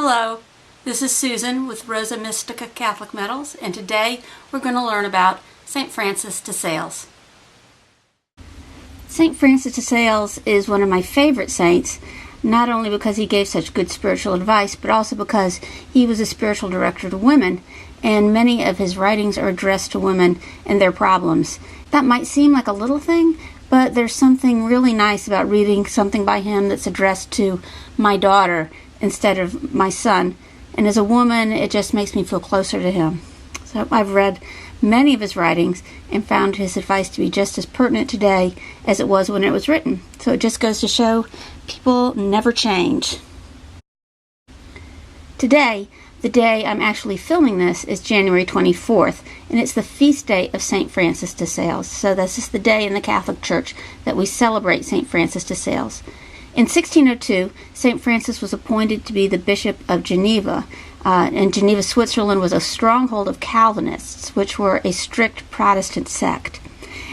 Hello, this is Susan with Rosa Mystica Catholic Medals, and today we're going to learn about St. Francis de Sales. St. Francis de Sales is one of my favorite saints, not only because he gave such good spiritual advice, but also because he was a spiritual director to women, and many of his writings are addressed to women and their problems. That might seem like a little thing, but there's something really nice about reading something by him that's addressed to my daughter instead of my son. And as a woman, it just makes me feel closer to him. So I've read many of his writings and found his advice to be just as pertinent today as it was when it was written. So it just goes to show people never change. Today, the day I'm actually filming this, is January 24th, and it's the feast day of St. Francis de Sales. So this is the day in the Catholic Church that we celebrate St. Francis de Sales. In 1602, St. Francis was appointed to be the Bishop of Geneva, and Geneva, Switzerland was a stronghold of Calvinists, which were a strict Protestant sect.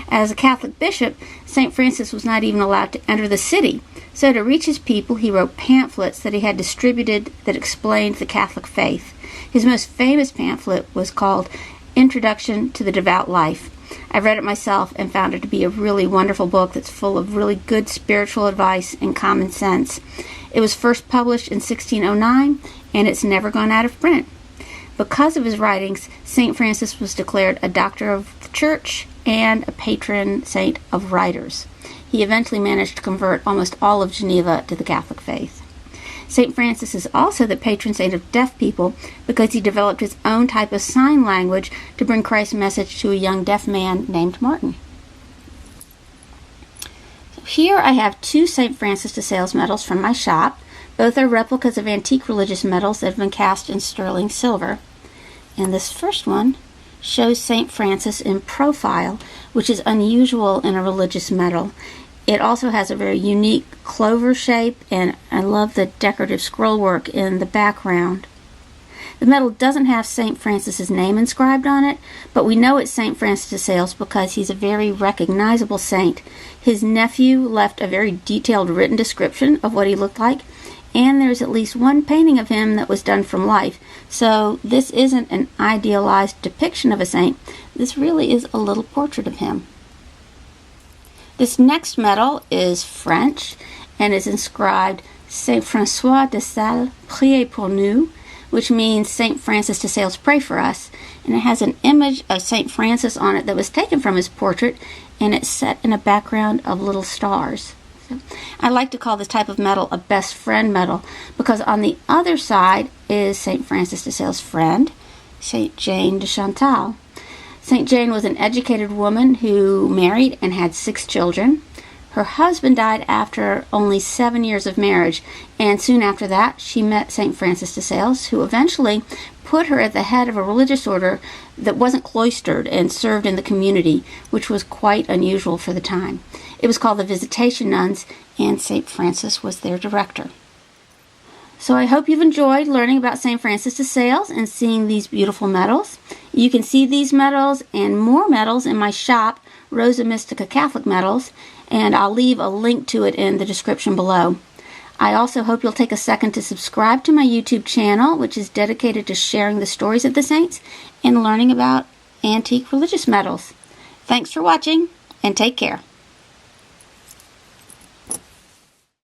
As a Catholic bishop, St. Francis was not even allowed to enter the city, so to reach his people, he wrote pamphlets that he had distributed that explained the Catholic faith. His most famous pamphlet was called Introduction to the Devout Life. I read it myself and found it to be a really wonderful book that's full of really good spiritual advice and common sense. It was first published in 1609, and it's never gone out of print. Because of his writings, St. Francis was declared a doctor of the Church and a patron saint of writers. He eventually managed to convert almost all of Geneva to the Catholic faith. St. Francis is also the patron saint of deaf people because he developed his own type of sign language to bring Christ's message to a young deaf man named Martin. So here I have two St. Francis de Sales medals from my shop. Both are replicas of antique religious medals that have been cast in sterling silver. And this first one shows St. Francis in profile, which is unusual in a religious medal. It also has a very unique clover shape, and I love the decorative scroll work in the background. The medal doesn't have St. Francis's name inscribed on it, but we know it's St. Francis de Sales because he's a very recognizable saint. His nephew left a very detailed written description of what he looked like, and there's at least one painting of him that was done from life. So this isn't an idealized depiction of a saint. This really is a little portrait of him. This next medal is French and is inscribed Saint François de Sales, priez pour nous, which means St. Francis de Sales, pray for us. And it has an image of St. Francis on it that was taken from his portrait, and it's set in a background of little stars. So I like to call this type of medal a best friend medal because on the other side is St. Francis de Sales' friend, St. Jane de Chantal. St. Jane was an educated woman who married and had 6 children. Her husband died after only 7 years of marriage, and soon after that she met St. Francis de Sales, who eventually put her at the head of a religious order that wasn't cloistered and served in the community, which was quite unusual for the time. It was called the Visitation Nuns, and St. Francis was their director. So I hope you've enjoyed learning about St. Francis de Sales and seeing these beautiful medals. You can see these medals and more medals in my shop, Rosa Mystica Catholic Medals, and I'll leave a link to it in the description below. I also hope you'll take a second to subscribe to my YouTube channel, which is dedicated to sharing the stories of the saints and learning about antique religious medals. Thanks for watching, and take care.